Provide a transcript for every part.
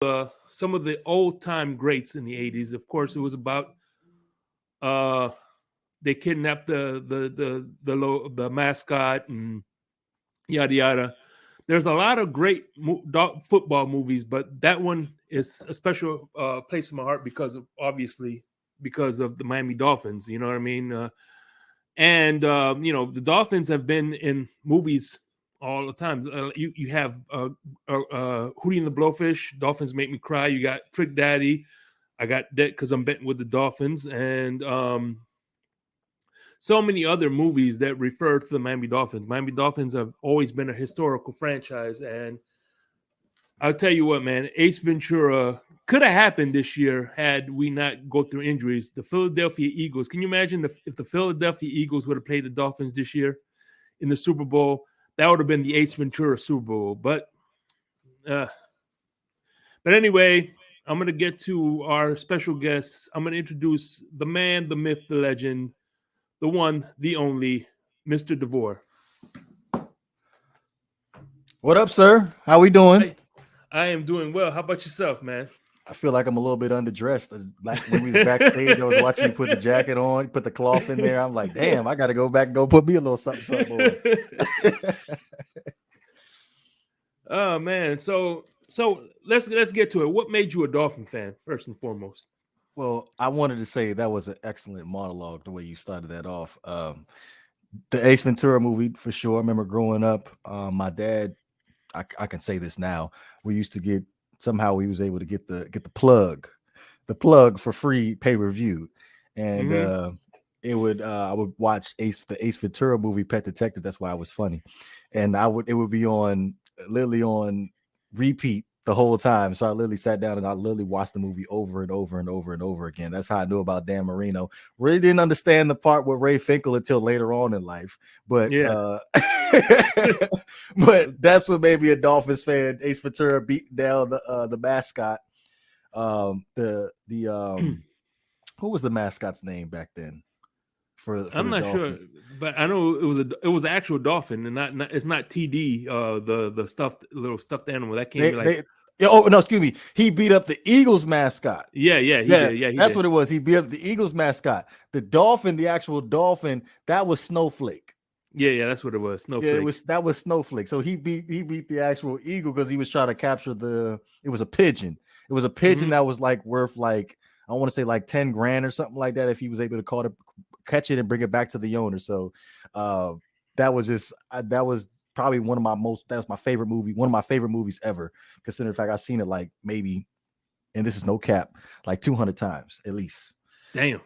some of the old time greats in the '80s. Of course, it was about uh, they kidnapped the mascot and yada yada. There's a lot of great football movies, but that one is a special place in my heart because of obviously because of the Miami Dolphins. You know what I mean? And the Dolphins have been in movies all the time. You have Hootie and the Blowfish, Dolphins Make Me Cry. You got Trick Daddy. I got that because I'm betting with the Dolphins, and so many other movies that refer to the Miami Dolphins. Miami Dolphins have always been a historical franchise, and I'll tell you what, man, Ace Ventura could have happened this year had we not go through injuries. The Philadelphia Eagles. Can you imagine if the Philadelphia Eagles would have played the Dolphins this year in the Super Bowl? That would have been the Ace Ventura Super Bowl. But anyway, I'm going to get to our special guests. I'm going to introduce the man, the myth, the legend, the one, the only, Mr. DeVore. What up, sir? How we doing? I am doing well. How about yourself, man? I feel like I'm a little bit underdressed. Like when we was backstage, I was watching you put the jacket on, put the cloth in there. I'm like, damn, I got to go back and go put me a little something on. Oh man, so let's get to it. What made you a Dolphin fan, first and foremost? Well, I wanted to say that was an excellent monologue, the way you started that off. The Ace Ventura movie, for sure. I remember growing up, my dad, I can say this now, we used to get, somehow we was able to get the plug for free pay-per-view. And I would watch the Ace Ventura movie, Pet Detective. That's why it was funny. And it would be literally on repeat the whole time. So I literally sat down and I literally watched the movie over and over and over and over again. That's how I knew about Dan Marino. Really didn't understand the part with Ray Finkel until later on in life. But but that's what made me a Dolphins fan. Ace Ventura beating down the mascot. Who was the mascot's name back then? I'm not Dolphins? sure, but I know it was an actual dolphin, and not it's not TD, the little stuffed animal that came excuse me. He beat up the Eagles mascot. He did. That's what it was. He beat up the Eagles mascot. The dolphin, the actual dolphin, that was Snowflake. Yeah, that's what it was. Snowflake. Yeah, that was Snowflake. So he beat the actual eagle because he was trying to capture it was a pigeon. It was a pigeon that was like worth like, I want to say like 10 grand or something like that if he was able to catch it and bring it back to the owner. So that was probably that was my favorite movie, one of my favorite movies ever, considering the fact I've seen it like maybe, and this is no cap, like 200 times at least. Damn.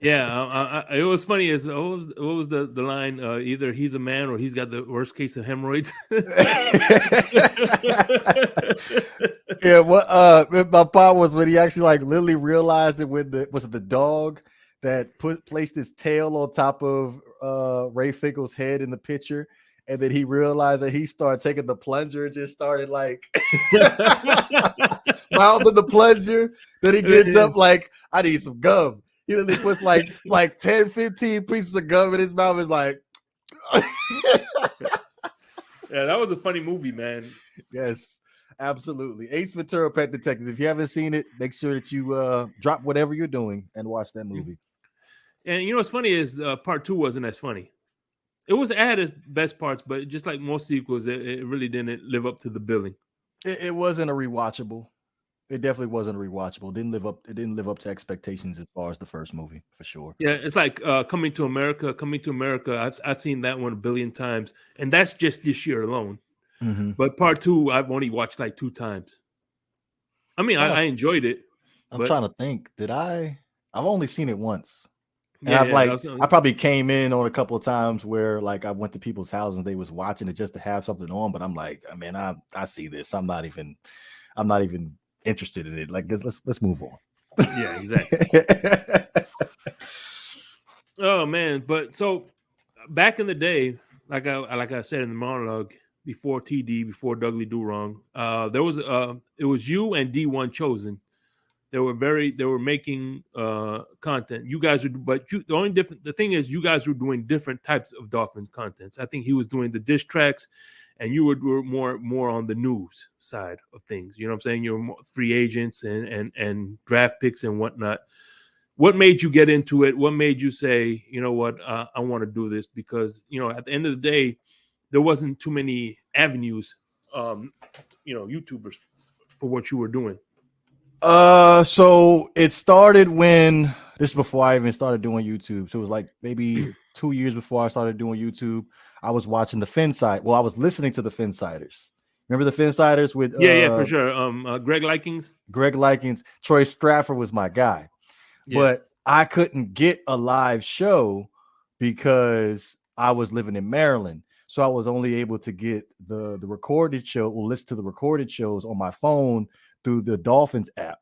Yeah, it was funny. What was the line? Either he's a man or he's got the worst case of hemorrhoids. Yeah, what my part was when he actually like literally realized it with the dog that placed his tail on top of Ray Finkel's head in the picture, and then he realized that he started taking the plunger and just started like mouthing the plunger. Then he gets up like, I need some gum. He literally puts like 10, 15 pieces of gum in his mouth. Is like, yeah, that was a funny movie, man. Yes, absolutely. Ace Ventura, Pet Detective. If you haven't seen it, make sure that you drop whatever you're doing and watch that movie. And you know what's funny is part 2 wasn't as funny. It had its best parts, but just like most sequels, it really didn't live up to the billing. It wasn't a rewatchable. It definitely wasn't a rewatchable. It didn't live up to expectations as far as the first movie, for sure. Yeah, it's like Coming to America. Coming to America, I've seen that one a billion times, and that's just this year alone. Mm-hmm. But part 2, I've only watched like 2 times. I mean, I enjoyed it. I'm trying to think. I've only seen it once. And yeah, I probably came in on a couple of times where like I went to people's houses and they was watching it just to have something on. But I'm like, man, I see this. I'm not even interested in it. Like, let's move on. Yeah, exactly. Oh man, but so back in the day, like I said in the monologue, before TD, before Dudley Do Wrong, there was it was you and D1 Chosen. They were making content. You guys the thing is, you guys were doing different types of Dolphins contents. I think he was doing the diss tracks, and you were more on the news side of things. You know what I'm saying? You're more free agents and draft picks and whatnot. What made you get into it? What made you say, you know what, I want to do this? Because, you know, at the end of the day, there wasn't too many avenues, YouTubers for what you were doing. So it started when this is before I even started doing YouTube. So it was like maybe 2 years before I started doing YouTube. I was watching the Phin-Side. Well, I was listening to the Phin-Siders. Remember the Phin-Siders with Yeah, for sure. Greg Likings. Greg Likings. Troy Stratford was my guy. Yeah. But I couldn't get a live show because I was living in Maryland. So I was only able to get the recorded show or listen to the recorded shows on my phone through the Dolphins app.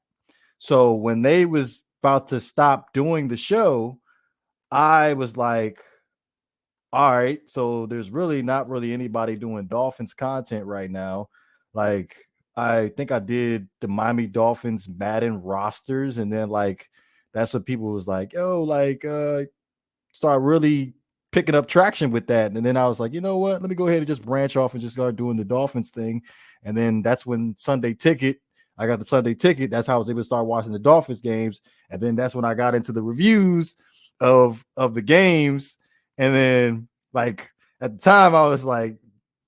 So when they was about to stop doing the show, I was like, all right, so there's really not really anybody doing Dolphins content right now. Like, I think I did the Miami Dolphins Madden rosters, and then like that's what people was like, yo, like start really picking up traction with that. And then I was like, you know what? Let me go ahead and just branch off and just start doing the Dolphins thing. And then that's when I got the Sunday ticket. That's how I was able to start watching the Dolphins games. And then that's when I got into the reviews of the games. And then like at the time I was like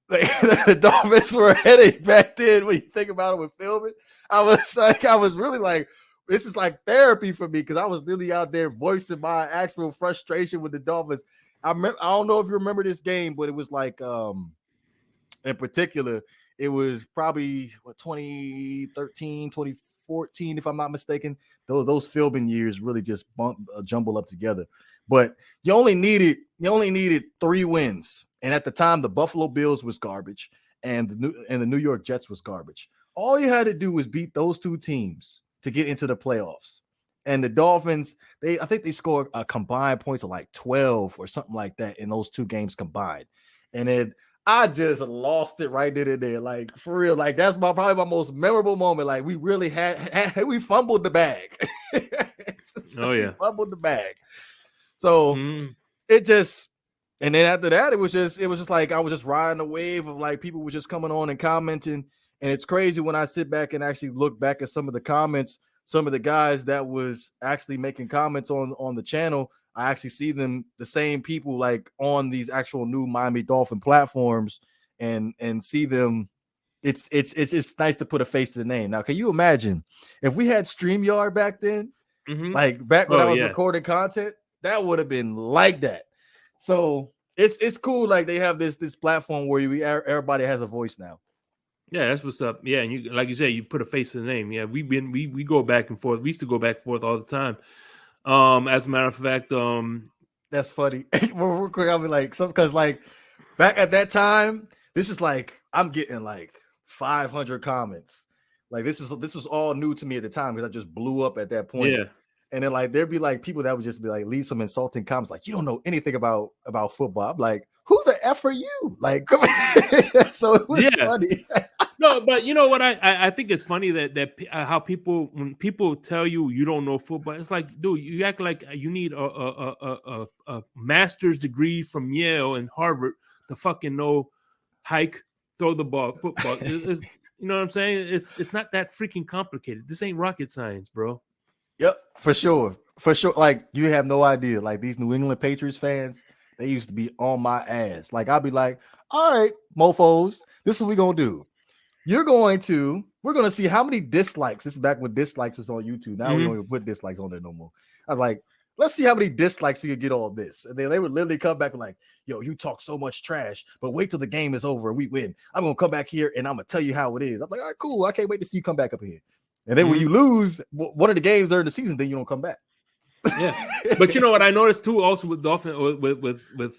the Dolphins were heading back then. When you think about it with filming, I was really like, this is like therapy for me because I was really out there voicing my actual frustration with the Dolphins. I don't know if you remember this game, but it was like in particular, it was probably 2013, 2014, if I'm not mistaken. Those filming years really just jumble up together. But you only needed 3 wins. And at the time, the Buffalo Bills was garbage, and the New York Jets was garbage. All you had to do was beat those 2 teams to get into the playoffs. And the Dolphins, I think they scored a combined points of like 12 or something like that in those 2 games combined. And then I just lost it right then and there. Like, for real, like that's probably my most memorable moment. Like, we really we fumbled the bag. Oh yeah, fumbled the bag. So it just, and then after that, it was just like I was just riding a wave of like people were just coming on and commenting. And it's crazy when I sit back and actually look back at some of the comments, some of the guys that was actually making comments on the channel. I actually see them, the same people, like on these actual new Miami Dolphin platforms, and see them. It's just nice to put a face to the name. Now, can you imagine if we had StreamYard back then, like back when I was recording content, that would have been like that. So it's cool. Like they have this platform where everybody has a voice now. Yeah, that's what's up. Yeah, and you, like you said, you put a face to the name. Yeah, we go back and forth. We used to go back and forth all the time. As a matter of fact, that's funny. Real quick, I'll be like, because like back at that time, this is like I'm getting like 500 comments. Like this was all new to me at the time because I just blew up at that point. Yeah. And then like there'd be like people that would just be like leave some insulting comments, like you don't know anything about football. I'm like, who the F are you? Like, come on. So it was funny. No, but you know what? I think it's funny that how people, when people tell you don't know football, it's like, dude, you act like you need a master's degree from Yale and Harvard to fucking know hike, throw the ball, football. It's, you know what I'm saying? It's not that freaking complicated. This ain't rocket science, bro. Yep, for sure. Like you have no idea. Like these New England Patriots fans, they used to be on my ass. Like I'd be like, all right, mofos, this is what we're gonna do. We're going to see how many dislikes. This is back when dislikes was on YouTube. Now we don't even put dislikes on there no more. I was like, let's see how many dislikes we could get on this. And then they would literally come back and like, yo, you talk so much trash, but wait till the game is over and we win. I'm going to come back here and I'm going to tell you how it is. I'm like, all right, cool. I can't wait to see you come back up here. And then when you lose one of the games during the season, then you don't come back. Yeah. But you know what I noticed too, also with Dolphins, with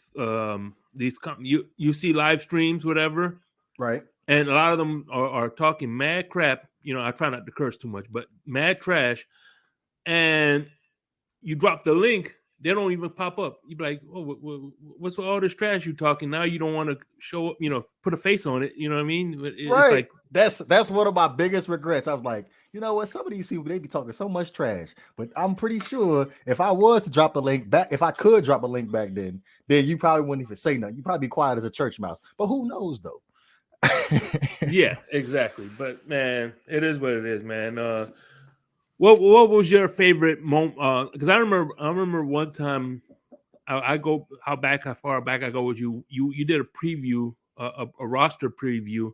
these, you see live streams, whatever. Right. And a lot of them are talking mad crap. You know, I try not to curse too much, but mad trash. And you drop the link, they don't even pop up. You be like, oh, what's all this trash you talking? Now you don't want to show up, you know, put a face on it. You know what I mean? It's right. Like, that's one of my biggest regrets. I was like, you know what? Some of these people, they be talking so much trash. But I'm pretty sure if I was to drop a link back, if I could drop a link back then you probably wouldn't even say nothing. You'd probably be quiet as a church mouse. But who knows, though? Yeah, exactly. But man, it is what it is, man. What was your favorite moment? Because I remember one time I go how far back I go with you. You did a preview, a roster preview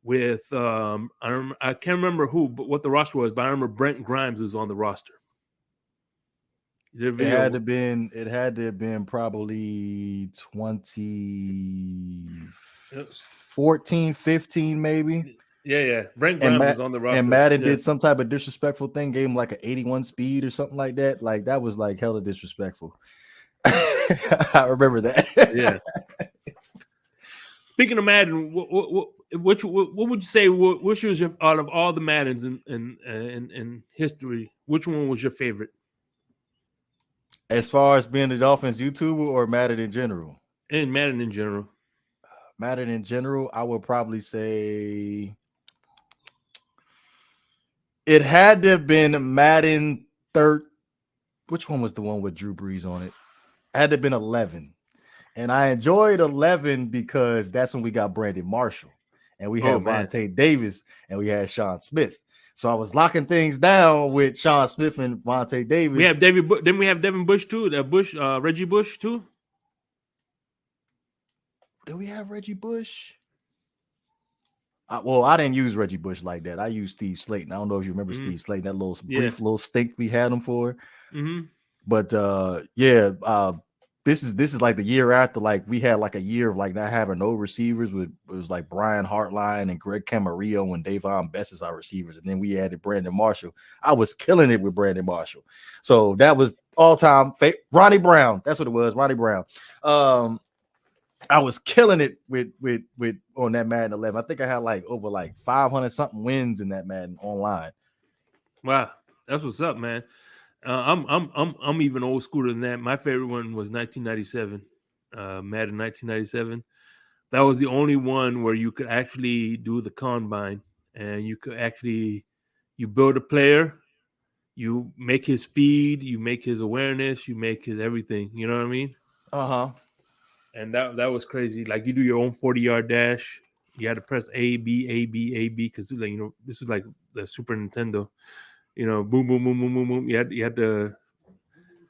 with I can't remember who, but what the roster was. But I remember Brent Grimes was on the roster. You did a It video. had to have been probably 2014, 15 maybe. Yeah. Brent Grimes was on the roster. And Madden did some type of disrespectful thing, gave him like an 81 speed or something like that. Like that was like hella disrespectful. I remember that. Yeah. Speaking of Madden, what would you say? Which was your, out of all the Maddens in history? Which one was your favorite? As far as being the Dolphins YouTuber or Madden in general? And Madden in general. Madden in general, I would probably say it had to have been Madden 3rd. Which one was the one with Drew Brees on it? It had to have been 11. And I enjoyed 11 because that's when we got Brandon Marshall. And we had Vontae Davis and we had Sean Smith. So I was locking things down with Sean Smith and Vontae Davis. We have then we have Devin Bush too. Reggie Bush too. Do we have Reggie Bush? Well, I didn't use Reggie Bush like that. I used Steve Slayton. I don't know if you remember Steve Slayton, that brief little stink we had him for. But this is like the year after, like we had like a year of like not having no receivers. It was like Brian Hartline and Greg Camarillo and Davon Best as our receivers, and then we added Brandon Marshall. I was killing it with Brandon Marshall, so that was all time. Ronnie Brown, that's what it was. Ronnie Brown. I was killing it with on that Madden 11. I think I had like over like 500 something wins in that Madden online. Wow, that's what's up, man. I'm even old school than that. My favorite one was 1997, Madden 1997. That was the only one where you could actually do the combine, and you could actually build a player, you make his speed, you make his awareness, you make his everything. You know what I mean? And that was crazy. Like you do your own 40-yard dash. You had to press A, B, because like this was like the Super Nintendo. Boom, boom, boom, boom, boom, boom. You had to,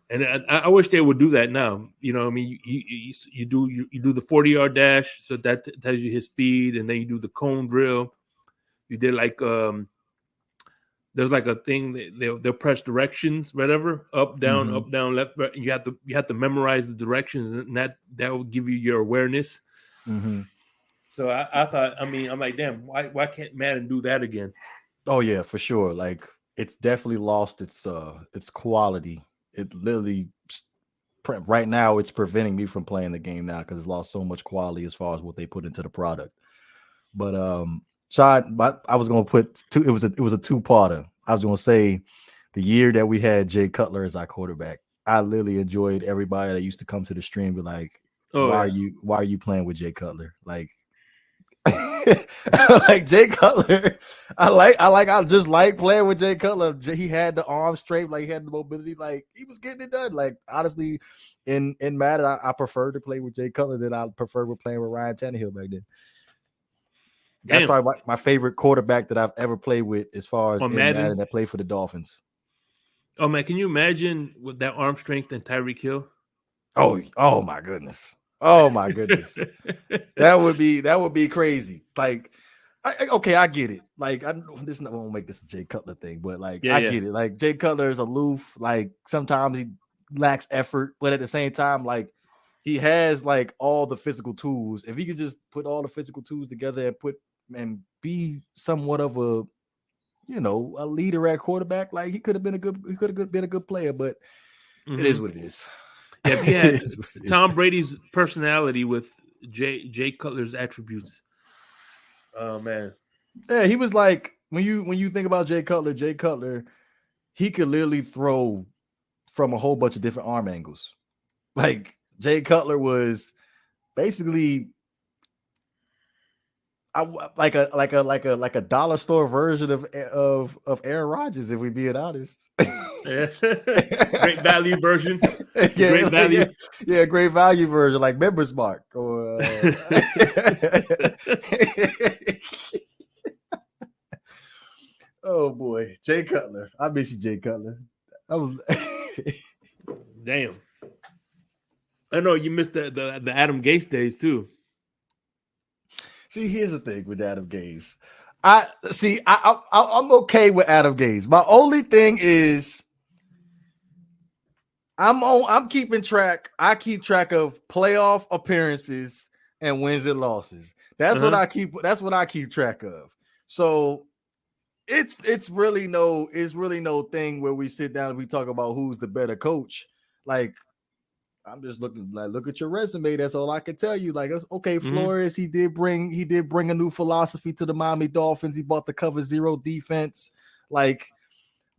and I wish they would do that now. You know, I mean, you do the 40-yard dash, so that tells you his speed, and then you do the cone drill. You did like there's like a thing they'll press directions, whatever, up, down, left, right. And you have to memorize the directions, and that will give you your awareness. So I thought, I mean, I'm like, damn, why can't Madden do that again? Oh yeah, for sure. Like it's definitely lost its quality. It literally right now it's preventing me from playing the game now because it's lost so much quality as far as what they put into the product. But I was gonna put two. It was a two-parter. I was gonna say the year that we had Jay Cutler as our quarterback. I literally enjoyed everybody that used to come to the stream be like, why are you playing with Jay Cutler? Like like Jay Cutler. I just like playing with Jay Cutler. He had the arm strength, like he had the mobility, like he was getting it done. Like honestly, in Madden, I prefer to play with Jay Cutler than I prefer with playing with Ryan Tannehill back then. That's probably my favorite quarterback that I've ever played with as far as in Madden that played for the Dolphins. Oh man, can you imagine with that arm strength and Tyreek Hill? Oh my goodness. Oh my goodness. that would be crazy. Like I get it. Like this won't make this a Jay Cutler thing, but like I get it. Like Jay Cutler is aloof. Like sometimes he lacks effort, but at the same time, like he has like all the physical tools. If he could just put all the physical tools together and be somewhat of a a leader at quarterback, like he could have been a good player, but it is what it is. Yeah, he had Tom Brady's personality with Jay Cutler's attributes. Oh man. Yeah, he was like when you think about Jay Cutler, he could literally throw from a whole bunch of different arm angles. Like Jay Cutler was basically like a dollar store version of Aaron Rodgers, if we're being honest. Great value version. Great value version, like Members Mark or Oh boy, Jay Cutler. I miss you, Jay Cutler. Damn. I know you missed the Adam Gase days too. See, here's the thing with Adam Gase. I'm okay with Adam Gase. My only thing is I'm keeping track. I keep track of playoff appearances and wins and losses. That's what I keep. That's what I keep track of. So it's really no thing where we sit down and we talk about who's the better coach. Like, I'm just looking, like, look at your resume. That's all I can tell you. Like, okay, Flores, he did bring a new philosophy to the Miami Dolphins. He bought the cover zero defense. Like,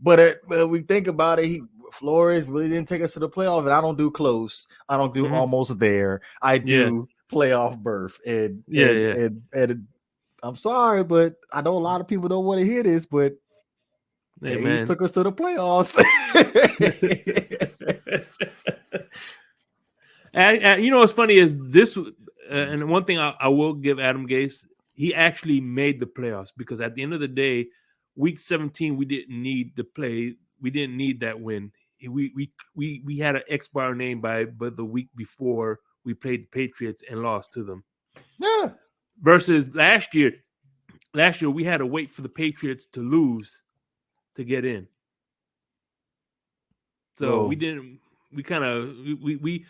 but we think about it, Flores really didn't take us to the playoff, and I don't do close. I don't do almost there. I do playoff berth. And I'm sorry, but I know a lot of people don't want to hear this, but Gase took us to the playoffs. And you know what's funny is this, and one thing I will give Adam Gase, he actually made the playoffs, because at the end of the day, week 17 we didn't need to play. We didn't need that win. We had an X bar name but the week before we played the Patriots and lost to them. Yeah. Versus last year we had to wait for the Patriots to lose to get in. So we didn't. We kind of we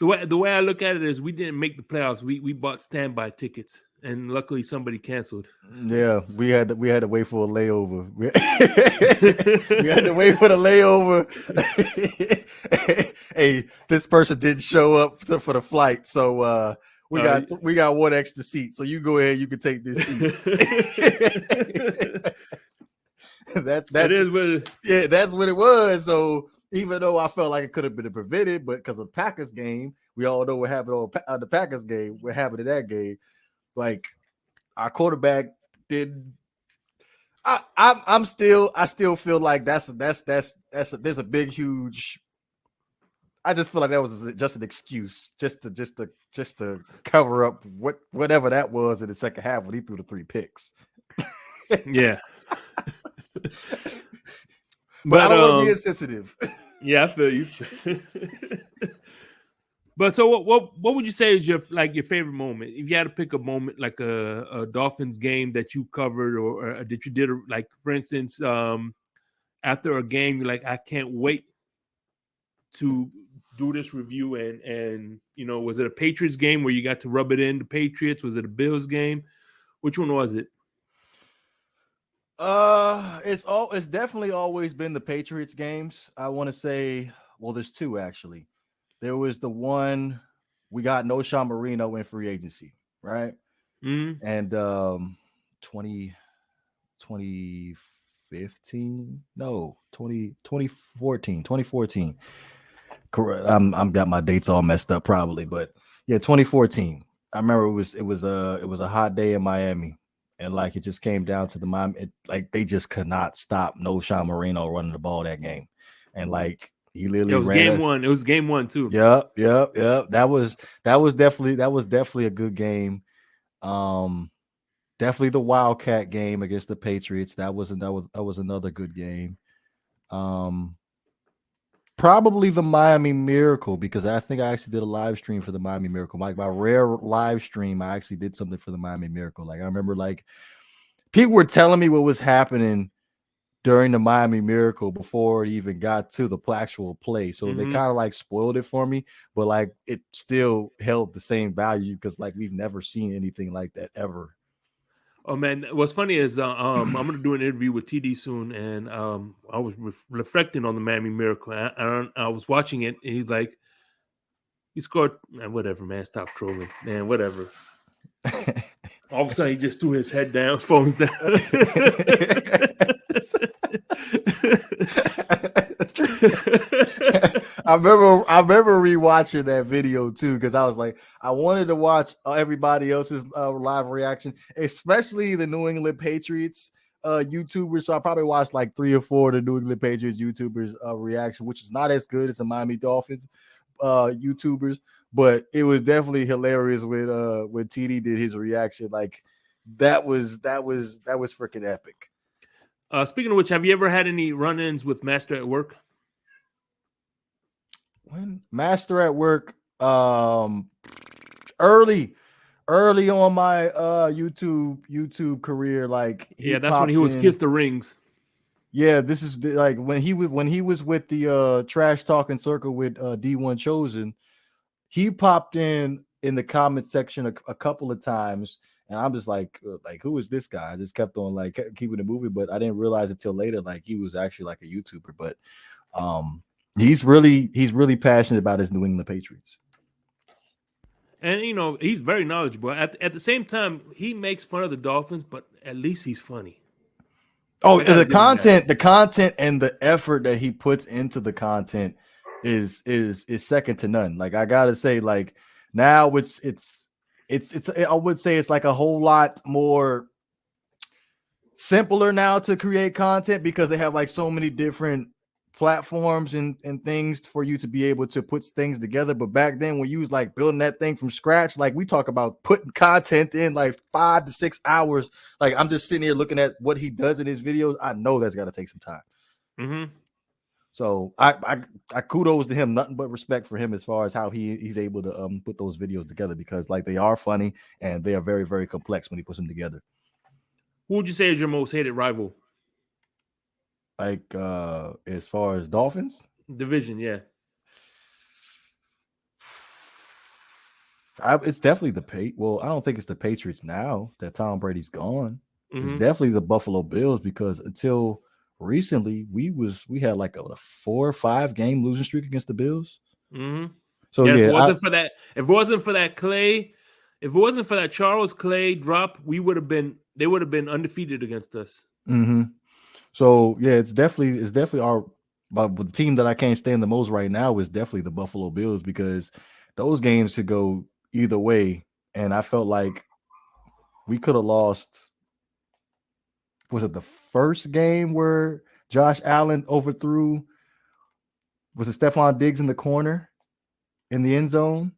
the way I look at it is we didn't make the playoffs. We bought standby tickets, and luckily somebody canceled. Yeah, we had to wait for a layover. We had to wait for the layover. Hey, this person didn't show up for the flight, so we got one extra seat. So you go ahead, you can take this seat. That's what it was. So even though I felt like it could have been prevented, but because of the Packers game, we all know what happened on the Packers game. What happened in that game? Like, our quarterback didn't. I still feel like there's a big, huge. I just feel like that was just an excuse, just to cover up whatever that was in the second half when he threw the 3 picks. Yeah. But I don't want to be insensitive. Yeah, I feel you. But so what would you say is your favorite moment? If you had to pick a moment, like a Dolphins game that you covered or that you did, like, for instance, after a game, you're like, I can't wait to do this review, and you know, was it a Patriots game where you got to rub it in the Patriots? Was it a Bills game? Which one was it? It's definitely always been the Patriots games. I want to say, well, there's 2 actually. There was the one we got no Sean Marino in free agency, right? Mm-hmm. And 2014. Correct. I'm got my dates all messed up probably, but yeah, 2014. I remember it was a hot day in Miami. And like, it just came down to the Miami, like, they just could not stop no Sean Marino running the ball that game. And like, he literally ran. It was game 1 too. Yep. That was definitely a good game. Definitely the Wildcat game against the Patriots. That was another good game. Probably the Miami Miracle, because I think I actually did a live stream for the Miami Miracle. Like, my rare live stream, I actually did something for the Miami Miracle. Like, I remember, like, people were telling me what was happening during the Miami Miracle before it even got to the actual play. So they kind of like spoiled it for me, but like, it still held the same value because, like, we've never seen anything like that ever. Oh man, what's funny is I'm going to do an interview with TD soon, and I was reflecting on the Miami Miracle. I was watching it, and he's like, "He scored." Whatever, man. Stop trolling, man. Whatever. All of a sudden, he just threw his head down, phones down. I remember rewatching that video too, because I was like, I wanted to watch everybody else's live reaction, especially the New England Patriots YouTubers. So I probably watched like 3 or 4 of the New England Patriots YouTubers reaction, which is not as good as the Miami Dolphins YouTubers. but it was definitely hilarious when TD did his reaction. Like that was freaking epic. Speaking of which, have you ever had any run-ins with Master at work? When Master at work, early on my YouTube career, like he That's when he popped was in. Kiss the Rings. Yeah, this is like when he was with the trash talking circle with D1 Chosen. He popped in the comment section a couple of times, and I'm just like who is this guy? I just kept on like keeping the movie, but I didn't realize it till later like he was actually like a YouTuber. But he's really passionate about his New England Patriots. And he's very knowledgeable. At the same time, he makes fun of the Dolphins, but at least he's funny. Oh, the content and the effort that he puts into the content is second to none. Like I gotta say, like now it's I would say it's like a whole lot more simpler now to create content because they have like so many different platforms and things for you to be able to put things together. But back then when you was like building that thing from scratch, like we talk about putting content in like 5 to 6 hours. Like I'm just sitting here looking at what he does in his videos. I know that's got to take some time. Mm-hmm. So I kudos to him, nothing but respect for him as far as how he's able to put those videos together because like they are funny and they are very, very complex when he puts them together. Who would you say is your most hated rival? Like as far as Dolphins division, yeah. It's definitely I don't think it's the Patriots now that Tom Brady's gone. Mm-hmm. It's definitely the Buffalo Bills because until recently we had like a 4 or 5 game losing streak against the Bills. Mm-hmm. So yeah, if it wasn't for that Charles Clay drop, they would have been undefeated against us. Mm-hmm. So yeah, it's definitely our the team that I can't stand the most right now is definitely the Buffalo Bills because those games could go either way, and I felt like we could have lost. Was it the first game where Josh Allen overthrew? Was it Stephon Diggs in the corner in the end zone?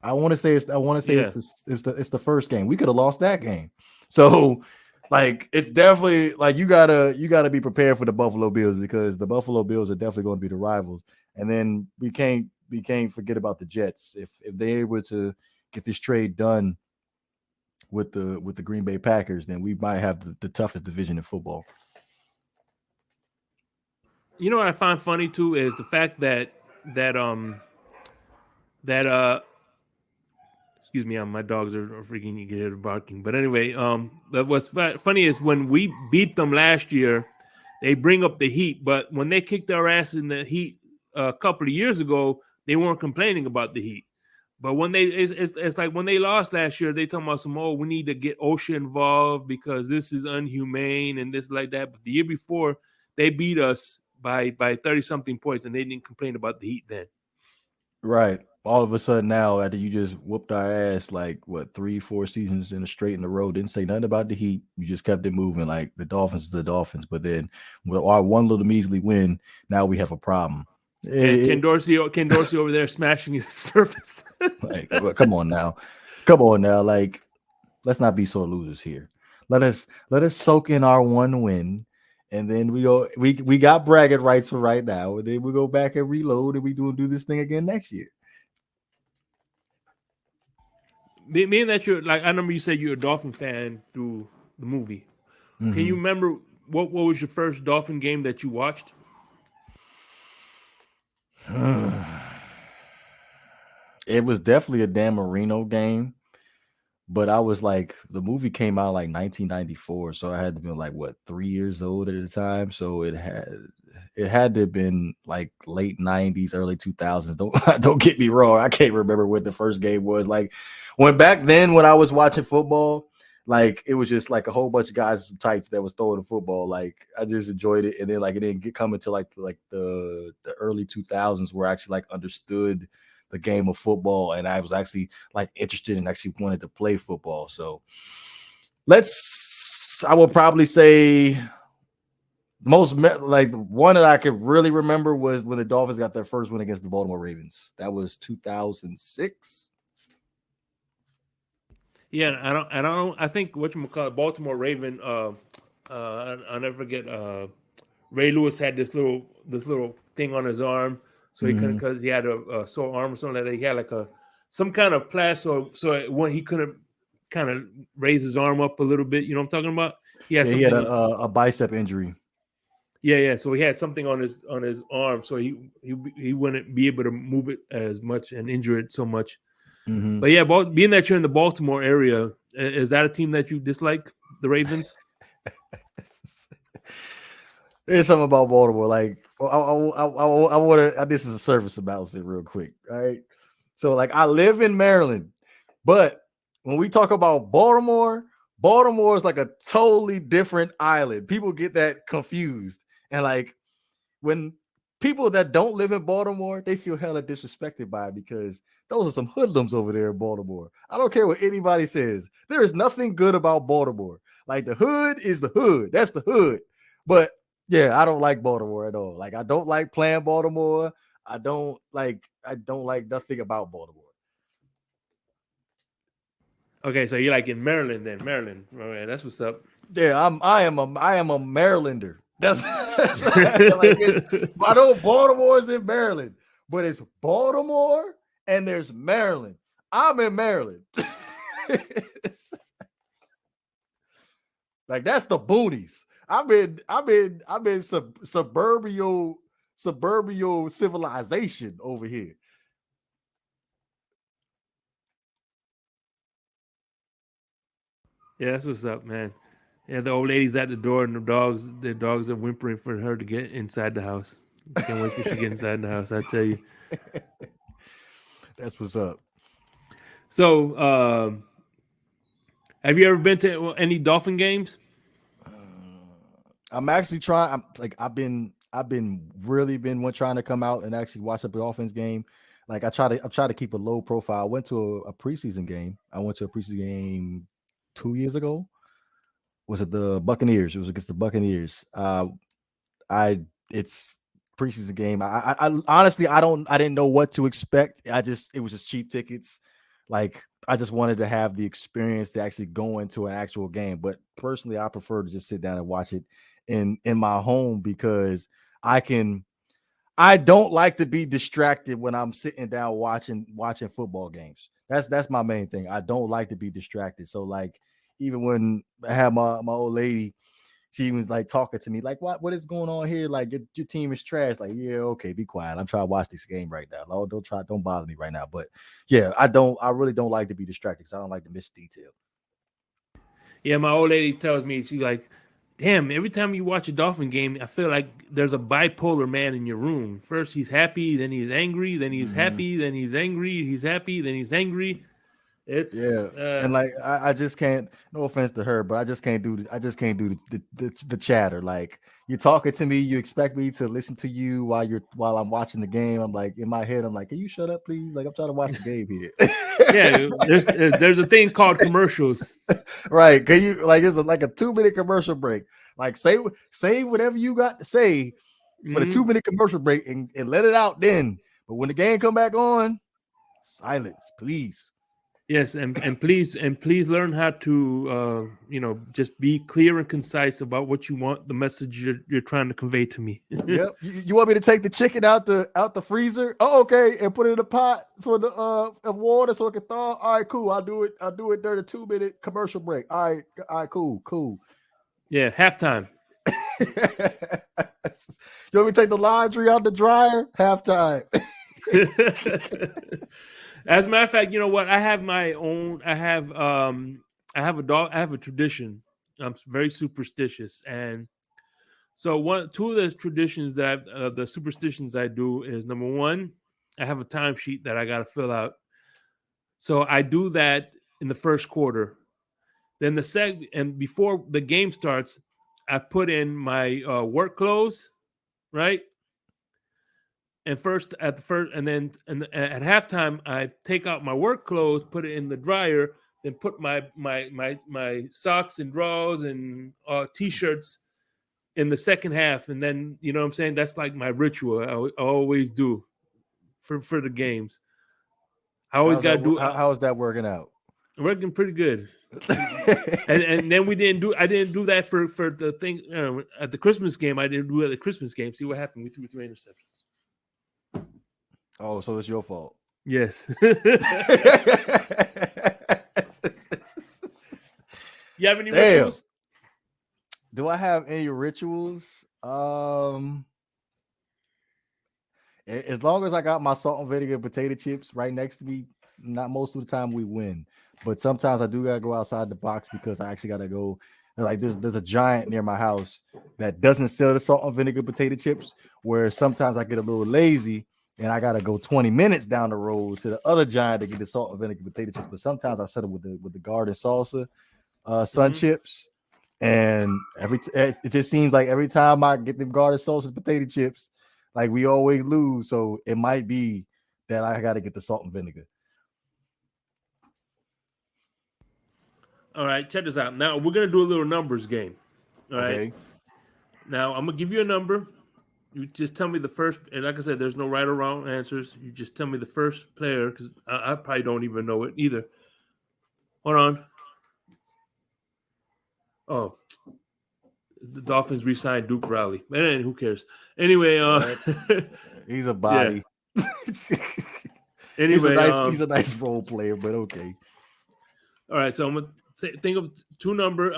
I want to say it's the first game. We could have lost that game. So like it's definitely like you gotta be prepared for the Buffalo Bills because the Buffalo Bills are definitely going to be the rivals. And then we can't forget about the Jets. If they're able to get this trade done with the Green Bay Packers, then we might have the toughest division in football. You know what I find funny too is the fact that excuse me, my dogs are freaking you get barking. But anyway, what's funny is when we beat them last year, they bring up the Heat, but when they kicked our ass in the Heat a couple of years ago, they weren't complaining about the Heat. But when it's like when they lost last year, they talking about we need to get OSHA involved because this is unhumane and this like that. But the year before, they beat us by 30-something points, and they didn't complain about the Heat then. Right. All of a sudden now, after you just whooped our ass like 3-4 seasons in a row, didn't say nothing about the Heat. You just kept it moving. Like the Dolphins is the Dolphins, but then with our one little measly win, now we have a problem. Ken Dorsey over there smashing his surface. Like, come on now. Like, let's not be sore losers here. Let us soak in our one win. And then we got bragging rights for right now. And then we go back and reload and we do this thing again next year. Being that you're like, I remember you said you're a Dolphin fan through the movie. Mm-hmm. Can you remember what was your first Dolphin game that you watched? It was definitely a Dan Marino game. But I was like, the movie came out like 1994, so I had to be like 3 years old at the time. So it had to have been like late 90s, early 2000s. Don't get me wrong, I can't remember what the first game was. Like when back then when I was watching football, like it was just like a whole bunch of guys in tights that was throwing the football. Like I just enjoyed it, and then like it didn't come until like the early 2000s where I actually like understood the game of football, and I was actually like interested and actually wanted to play football. So I will probably say Like one that I could really remember was when the Dolphins got their first win against the Baltimore Ravens. That was 2006. Yeah, I think whatchamacallit, Baltimore Raven. I'll never forget. Ray Lewis had this little thing on his arm, so he couldn't, because he had a sore arm or something like that. He had like some kind of plaster, so when he couldn't kind of raise his arm up a little bit. You know what I'm talking about? He had a bicep injury. Yeah. So he had something on his arm, so he wouldn't be able to move it as much and injure it so much. But yeah, being that you're in the Baltimore area, is that a team that you dislike, the Ravens? There's something about Baltimore. Like, I want to. This is a service announcement, real quick. All right. So, like, I live in Maryland, but when we talk about Baltimore is like a totally different island. People get that confused, and like when people that don't live in Baltimore, they feel hella disrespected by it, because those are some hoodlums over there in Baltimore. I don't care what anybody says. There is nothing good about Baltimore. Like, the hood is the hood. That's the hood. But yeah, I don't like Baltimore at all. Like, I don't like playing Baltimore. I don't like nothing about Baltimore. Okay, so you're like in Maryland then. Maryland. All right, that's what's up. Yeah, I am a Marylander. That's like, I know Baltimore is in Maryland, but it's Baltimore and there's Maryland. I'm in Maryland. Like, that's the boonies. I'm in suburbial civilization over here. Yeah, that's what's up, man. Yeah, the old lady's at the door, and the dogs are whimpering for her to get inside the house. Can't wait for she to get inside the house, I tell you. That's what's up. So, have you ever been to any Dolphin games? I'm actually trying. I've been trying to come out and actually watch a Dolphins game. Like, I try to keep a low profile. I went to a preseason game. I went to a preseason game 2 years ago. Was it the Buccaneers? It was against the Buccaneers. It's preseason game. I honestly, I didn't know what to expect. It was just cheap tickets. Like, I just wanted to have the experience to actually go into an actual game. But personally, I prefer to just sit down and watch it in my home, because I don't like to be distracted when I'm sitting down watching football games. That's my main thing. I don't like to be distracted. So, like, even when I had my old lady, she was like talking to me, like, what is going on here? Like, your team is trash. Like, yeah, okay, be quiet. I'm trying to watch this game right now. No, don't bother me right now. But yeah, I really don't like to be distracted, because I don't like to miss detail. Yeah, my old lady tells me, she's like, damn, every time you watch a Dolphin game, I feel like there's a bipolar man in your room. First he's happy, then he's angry, then he's happy, then he's angry, he's happy, then he's angry. It's and like, I just can't. No offense to her, but I just can't do the chatter. Like, you're talking to me, you expect me to listen to you while I'm watching the game. I'm like, in my head, I'm like, can you shut up, please? Like, I'm trying to watch the game here. Yeah, there's a thing called commercials. Right? Can you, like, it's like a 2-minute commercial break. Like, say whatever you got to say for the 2-minute commercial break, and let it out then. But when the game come back on, silence, please. Yes, and please learn how to just be clear and concise about what you want, the message you're trying to convey to me. Yep. You want me to take the chicken out the freezer? Oh, okay, and put it in a pot for the of water so it can thaw. All right, cool. I'll do it during the 2-minute commercial break. All right, cool. Yeah, halftime. You want me to take the laundry out the dryer? Halftime. As a matter of fact, you know what? I have my own. I have a tradition. I'm very superstitious, and so two of the traditions the superstitions I do is, number one, I have a timesheet that I got to fill out. So I do that in the first quarter. Then and before the game starts, I put in my work clothes, right? And then at halftime, I take out my work clothes, put it in the dryer, then put my socks and drawers and t-shirts in the second half, and then you know what I'm saying. That's like my ritual. I always do for the games. I always got to do. How is that working out? Working pretty good. and then I didn't do that for the thing at the Christmas game. I didn't do it at the Christmas game. See what happened? We threw 3 interceptions. Oh, so it's your fault. Yes. You have any rituals? Do I have any rituals? As long as I got my salt and vinegar potato chips right next to me, not most of the time we win. But sometimes I do gotta go outside the box because I actually gotta go. Like there's a giant near my house that doesn't sell the salt and vinegar potato chips, where sometimes I get a little lazy and I gotta go 20 minutes down the road to the other giant to get the salt and vinegar potato chips. But sometimes I settle with the garden salsa sun chips. And it just seems like every time I get them garden salsa potato chips, like we always lose. So it might be that I got to get the salt and vinegar. All right, check this out. Now we're gonna do a little numbers game. All right. Now I'm gonna give you a number. You just tell me the first, and like I said, there's no right or wrong answers. You just tell me the first player because I probably don't even know it either. Hold on. Oh, the Dolphins re-signed Duke Riley. Man, who cares? Anyway, he's a body. Yeah. Anyway, he's a nice role player, but okay. All right, so I'm gonna think of two numbers,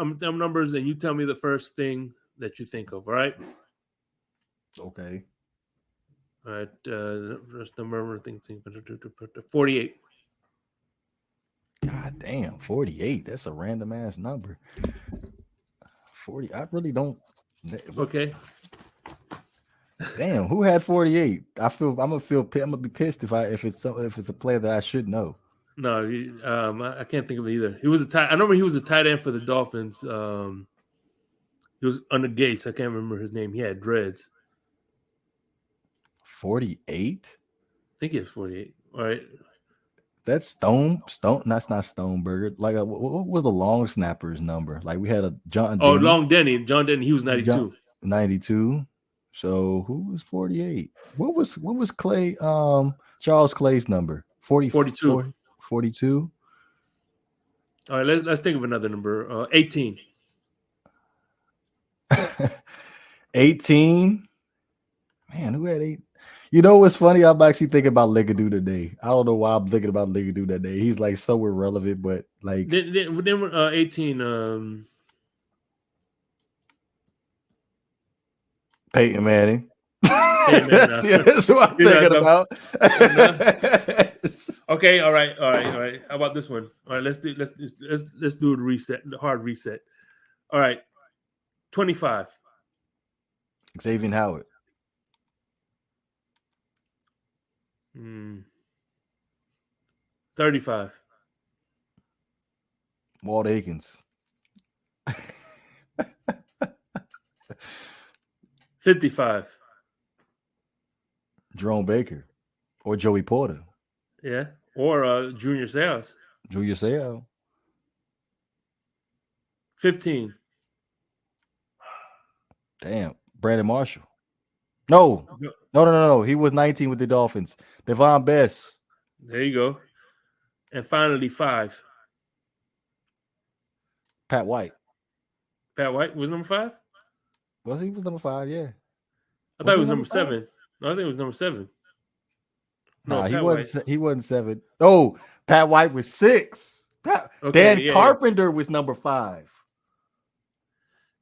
and you tell me the first thing that you think of. All right. Okay. All right. First number. Think 48. God damn, 48. That's a random ass number. 40. I really don't. Okay. Damn, who had 48? I'm gonna be pissed if it's a player that I should know. No, I can't think of it either. He was a tight. I remember he was a tight end for the Dolphins. He was under Gates. I can't remember his name. He had dreads. 48? I think he was 48. All right. That's Stone. That's not Stoneberger. Like, what was the long snapper's number? Like, we had a John. Oh, Denny. Long Denny. John Denny. He was 92. 92. So who was 48? What was Clay? Charles Clay's number. 42. 42. All right. Let's think of another number. 18. 18. Man, who had 8? You know what's funny? I'm actually thinking about Ligadoo today. I don't know why I'm thinking about Ligadoo that day. He's like so irrelevant, but like then 18. Peyton Manning. That's what I'm thinking about. Okay, all right. How about this one? All right, let's do the reset, the hard reset. All right, 25. Xavier Howard. 35. Walt Aikens. 55. Jerome Baker or Joey Porter. Yeah, or Junior Seau. Junior Seau. 15. Damn, Brandon Marshall. No. He was 19 with the Dolphins. Devon Bess. There you go. And finally, 5. Pat White. Pat White was number 5? Was he was number 5? Yeah. I thought it was number 7. No, I think it was number 7. No, he wasn't 7. Oh, Pat White was 6. Dan Carpenter was number 5.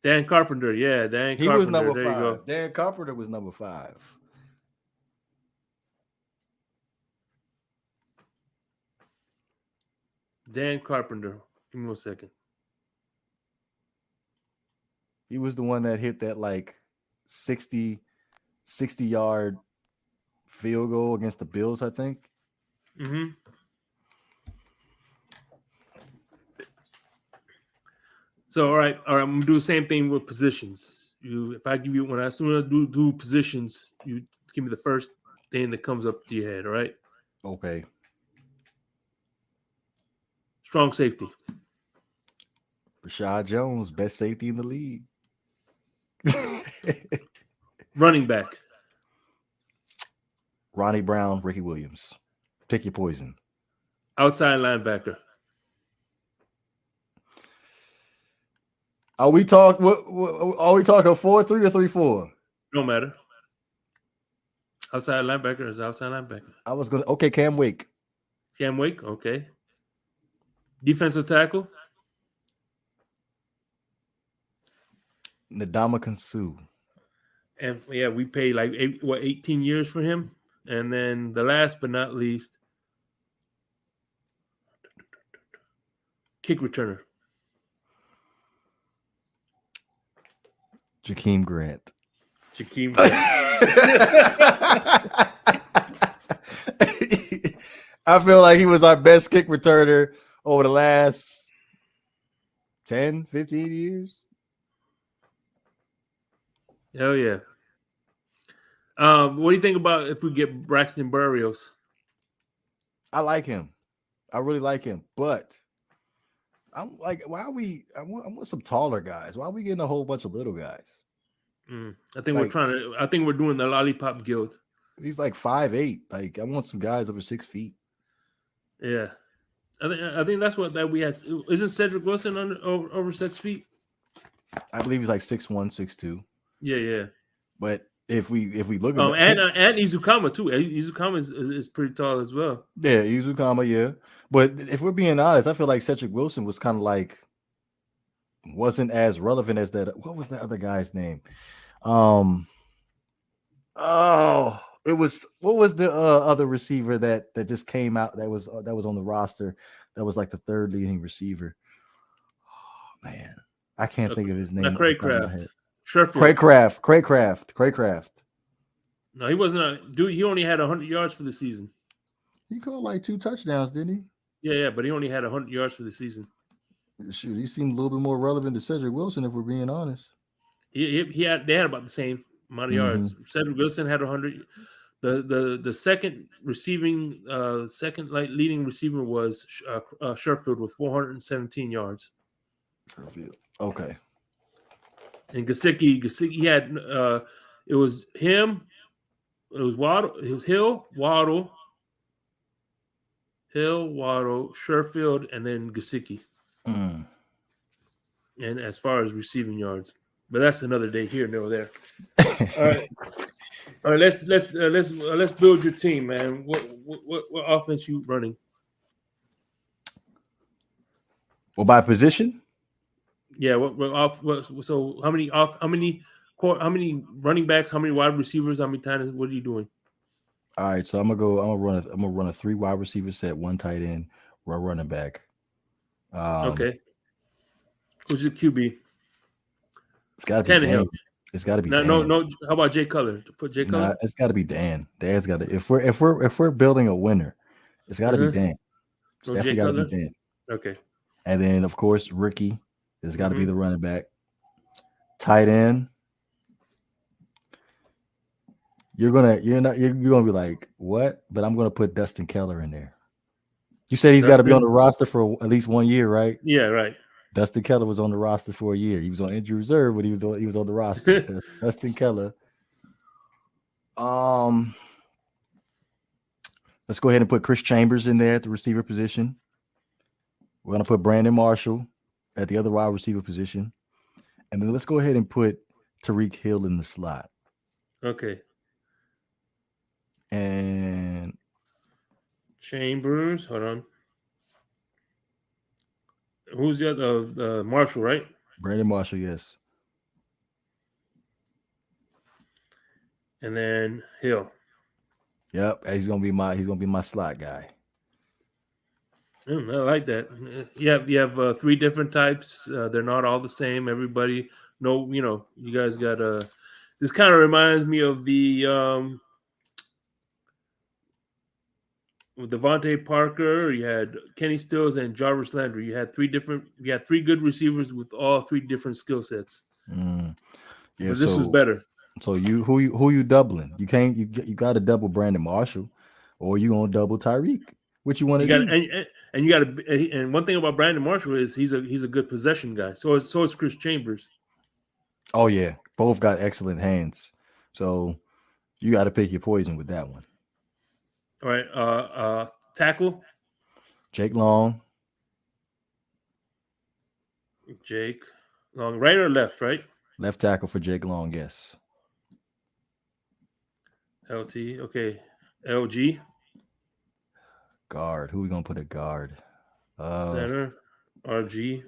Dan Carpenter, yeah. He was number 5. Dan Carpenter was number 5. Dan Carpenter. Give me 1 second. He was the one that hit that like 60-yard field goal against the Bills, I think. Mm-hmm. So, all right, I'm gonna do the same thing with positions. As soon as I do positions, you give me the first thing that comes up to your head. All right. Okay. Strong safety. Rashad Jones, best safety in the league. Running back. Ronnie Brown, Ricky Williams. Pick your poison. Outside linebacker. Are we talking? Are we talking 4-3 or 3-4? No matter. Outside linebacker is outside linebacker. I was gonna. Okay, Cam Wake. Cam Wake. Okay. Defensive tackle. Ndamukong Suh. And yeah, we paid like 18 years for him. And then the last but not least, kick returner. Jakeem Grant. Jakeem Grant. I feel like he was our best kick returner over the last 10, 15 years. Hell yeah. What do you think about if we get Braxton Berrios? I like him. I really like him. But I'm like, why are we? I want some taller guys. Why are we getting a whole bunch of little guys? I think we're doing the lollipop guild. He's like 5'8". Like, I want some guys over 6 feet. Yeah. I think that's what that we had. Isn't Cedric Wilson over 6 feet? I believe he's like 6'1", 6'2". Yeah. But if we look at and Izukama too. Izukama is pretty tall as well. Yeah, Izukama, yeah. But if we're being honest, I feel like Cedric Wilson was kind of like wasn't as relevant as that. What was that other guy's name? It was what was the other receiver that just came out that was on the roster that was like the third leading receiver. Oh man, I can't think of his name. Craycraft. Craycraft. No, he wasn't dude. He only had 100 yards for the season. He caught like 2 touchdowns, didn't he? Yeah, but he only had 100 yards for the season. Shoot, he seemed a little bit more relevant to Cedric Wilson, if we're being honest. They had about the same amount of yards. Cedric Wilson had 100. The second leading receiver was Sherfield with 417 yards. Sherfield. Okay. And Gesicki had it was him, it was Waddle, it was Hill, Waddle, Sherfield, and then Gesicki. And as far as receiving yards, but that's another day here, no there. All right. Let's build your team, man. What offense you running? Well, by position. Yeah. So how many running backs? How many wide receivers? How many tight ends? What are you doing? All right, so I'm gonna run a 3 wide receiver set, 1 tight end, 1 running back. Okay. Who's your QB? It's got to be Dan. It's got to be Dan. No. How about Jay Cutler? Put Jay Cutler. It's got to be Dan. Dan's got to. If we're building a winner, it's got to be Dan. It's definitely got to be Dan. Okay. And then of course Ricky. It's got to be the running back. Tight end. You're gonna be like, what? But I'm gonna put Dustin Keller in there. You said he's got to be on the roster for at least 1 year, right? Yeah, right. Dustin Keller was on the roster for a year. He was on injury reserve, but he was on the roster. Dustin Keller. Let's go ahead and put Chris Chambers in there at the receiver position. We're gonna put Brandon Marshall at the other wide receiver position, and then let's go ahead and put Tariq Hill in the slot. Okay. And Chambers, hold on. Who's the other? Marshall, right? Brandon Marshall, yes. And then Hill. Yep, he's gonna be my slot guy. I like that. You have 3 different types. They're not all the same. Everybody, you guys got this kind of reminds me of the with Devontae Parker. You had Kenny Stills and Jarvis Landry. You had 3 good receivers with all 3 different skill sets. Yeah, but this is better. So who you doubling? You can't. You got to double Brandon Marshall, or you gonna double Tyreek? What you want to do? And you got to. And one thing about Brandon Marshall is he's a good possession guy. So is Chris Chambers. Oh yeah, Both got excellent hands. So you got to pick your poison with that one. All right. Tackle. Jake Long. Jake Long. Right or left? Right. Left tackle for Jake Long, yes. LT. Okay. LG. Guard. Who we gonna put at guard? Center. RG.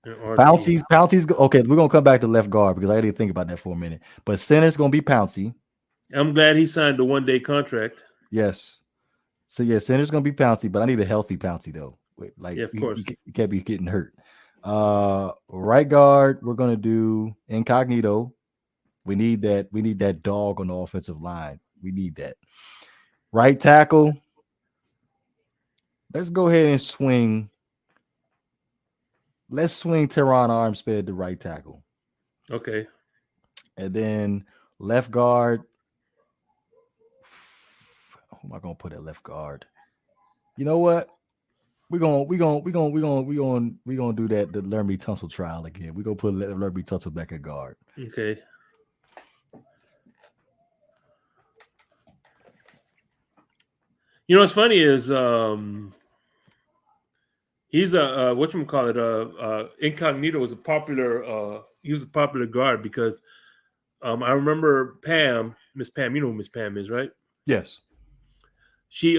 And RG. Pouncey's okay. We're gonna come back to left guard because I got to think about that for a minute. But center's gonna be Pouncey. I'm glad he signed the 1-day contract. Yes. So yeah, center's gonna be Pouncey, but I need a healthy Pouncey though. Like Yeah, of course. You can't be getting hurt. Right guard, we're gonna do Incognito. We need that. We need that dog on the offensive line. We need that. Right tackle. Let's go ahead and swing. Let's swing Teron Armstead to right tackle. Okay. And then left guard. Who am I gonna put at left guard? You know what? We're gonna do that the Lermy Tunsil trial again. We're gonna put Lermy Tunsil back at guard. Okay. You know what's funny is he's a whatchamacallit, Incognito was a popular he was a popular guard because I remember Miss Pam, you know who Miss Pam is, right? Yes. She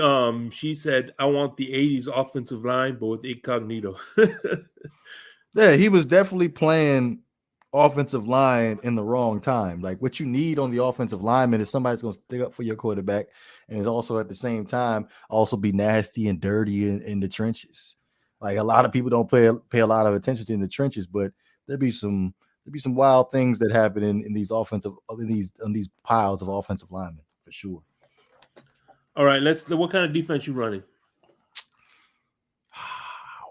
said, I want the 80s offensive line, but with Incognito. Yeah, he was definitely playing offensive line in the wrong time. Like what you need on the offensive lineman is somebody's going to stick up for your quarterback and is also at the same time also be nasty and dirty in the trenches. Like a lot of people don't pay a lot of attention to in the trenches, but there'd be some wild things that happen in these these piles of offensive linemen for sure. All right, what kind of defense you running?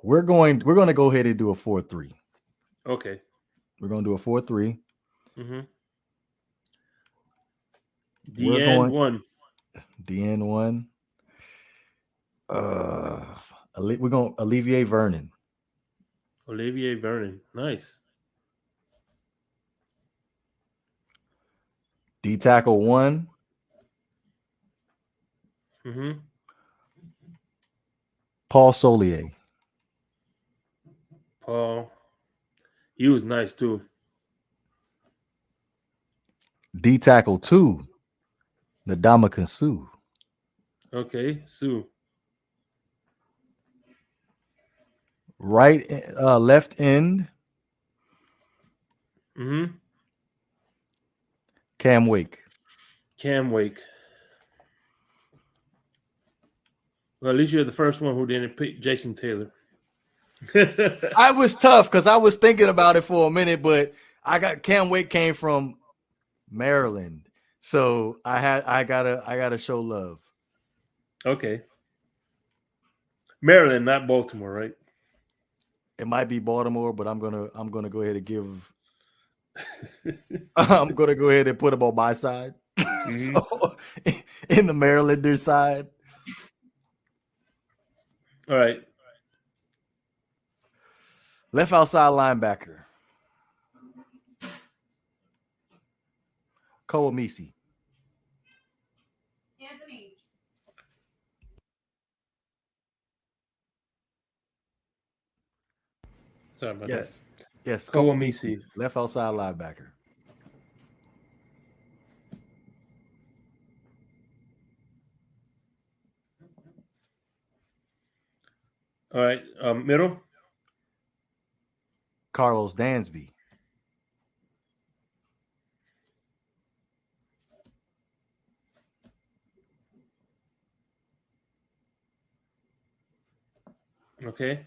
We're going to go ahead and do a 4-3. Okay. We're going to do a 4-3. Mm-hmm. DN1. DN1. We're going to Olivier Vernon. Olivier Vernon. Nice. D tackle 1. Mm-hmm. Paul Solier. Paul. He was nice too. D tackle 2. Ndamukong Suh. Okay, Sue. Left end. Mm-hmm. Cam Wake. Well, at least you're the first one who didn't pick Jason Taylor. I was tough because I was thinking about it for a minute, but Cam Wake came from Maryland, so I gotta show love. Okay. Maryland, not Baltimore, right? It might be Baltimore, but I'm gonna go ahead and give. I'm gonna go ahead and put him on my side. Mm-hmm. So, in the Marylander side. All right. Left outside linebacker. Cole Misi. Anthony. Sorry about that. Yes. Cole Misi. Left outside linebacker. All right. Middle. Carlos Dansby. Okay.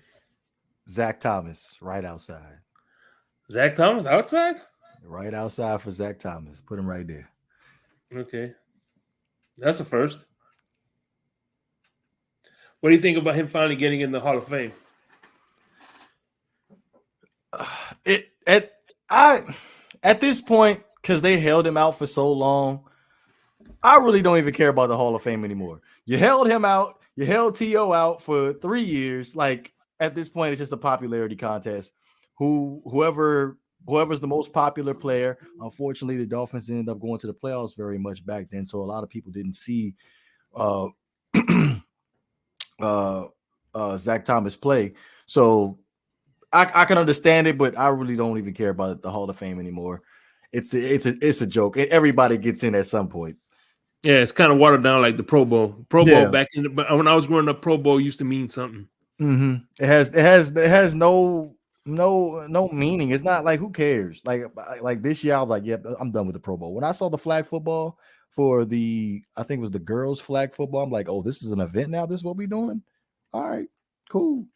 Zach Thomas, right outside. Zach Thomas outside? Right outside for Zach Thomas. Put him right there. Okay. That's a first. What do you think about him finally getting in the Hall of Fame? At this point, because they held him out for so long, I really don't even care about the Hall of Fame anymore. You held him out. You held T.O. out for 3 years. Like, at this point, it's just a popularity contest. Whoever whoever's the most popular player. Unfortunately, the Dolphins ended up going to the playoffs very much back then, so a lot of people didn't see uh, Zach Thomas play. So I can understand it, but I really don't even care about the Hall of Fame anymore. It's a joke. Everybody gets in at some point. Yeah, it's kind of watered down like the Pro Bowl. Pro Bowl Yeah. back in when I was growing up, Pro Bowl used to mean something. Mm-hmm. It has no meaning. It's not like, who cares? Like this year, I was like, yep, I'm done with the Pro Bowl. When I saw the flag football for I think it was the girls flag football, I'm like, oh, this is an event now. This is what we're doing. All right, cool.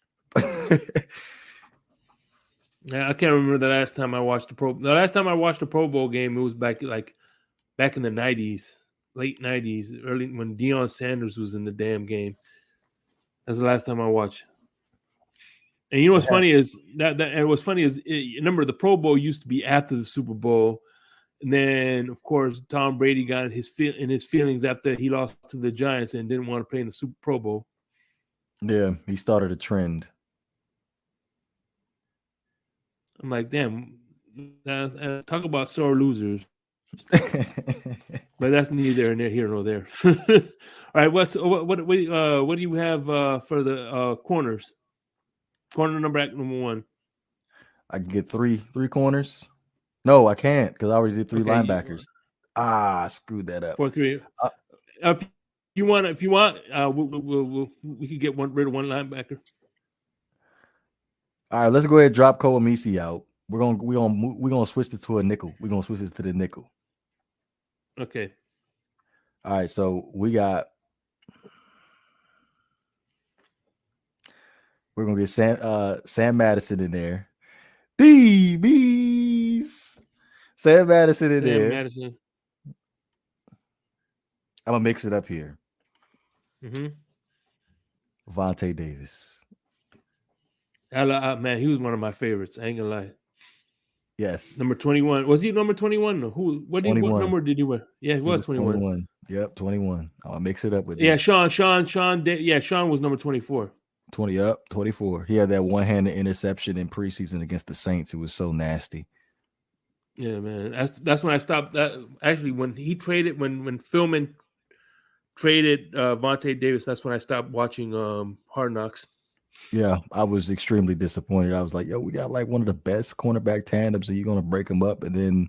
Yeah, I can't remember the last time I watched the last time I watched a Pro Bowl game. It was back in the 90s, late 90s, early when Deion Sanders was in the damn game. That's the last time I watched. And you know what's funny is remember the Pro Bowl used to be after the Super Bowl, and then of course Tom Brady got his feelings after he lost to the Giants and didn't want to play in the Pro Bowl. Yeah, he started a trend. I'm like, damn, talk about sore losers. But that's neither here nor there. All right, what do you have for the corners? Corner number one. I can get three corners. No, I can't because I already did three linebackers. I screwed that up. 4-3. If you want, we could get rid of one linebacker. All right, let's go ahead and drop Cole Amisi out. We're gonna switch this to a nickel. We're gonna switch this to the nickel. Okay. All right, so we're gonna get Sam Madison in there. DBs. Sam Madison in there. Madison. I'm gonna mix it up here. Mm-hmm. Vontae Davis. Man, he was one of my favorites. I ain't gonna lie. Yes. Number 21. Was he number 21? What number did he wear? Yeah, he was 21. Yep, 21. I'll mix it up with Sean. Sean was number 24. 24. He had that one-handed interception in preseason against the Saints. It was so nasty. Yeah, man. That's when I stopped. That actually, when he traded, when Philman traded Vontae Davis, that's when I stopped watching Hard Knocks. Yeah, I was extremely disappointed. I was like, yo, we got like one of the best cornerback tandems, and you're gonna break them up, and then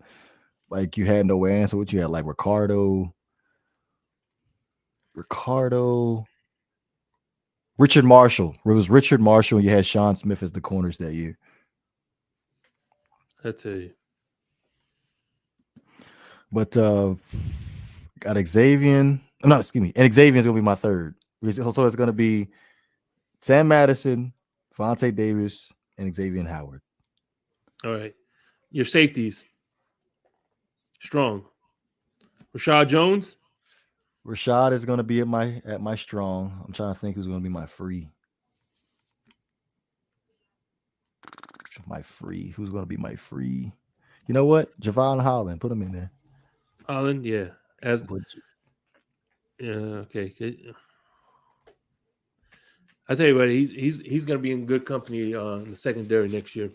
like you had no answer. What you had, like Ricardo, Richard Marshall. It was Richard Marshall, and you had Sean Smith as the corners that year. I tell you. But got Xavier. No, excuse me. And Xavier's gonna be my third. So it's gonna be Sam Madison, Vontae Davis, and Xavier Howard. All right. Your safeties. Strong. Rashad Jones. Rashad is going to be at my strong. I'm trying to think who's going to be my free. Who's going to be my free? You know what? Javon Holland. Put him in there. Holland, yeah. Okay. I tell you what, he's going to be in good company in the secondary next year.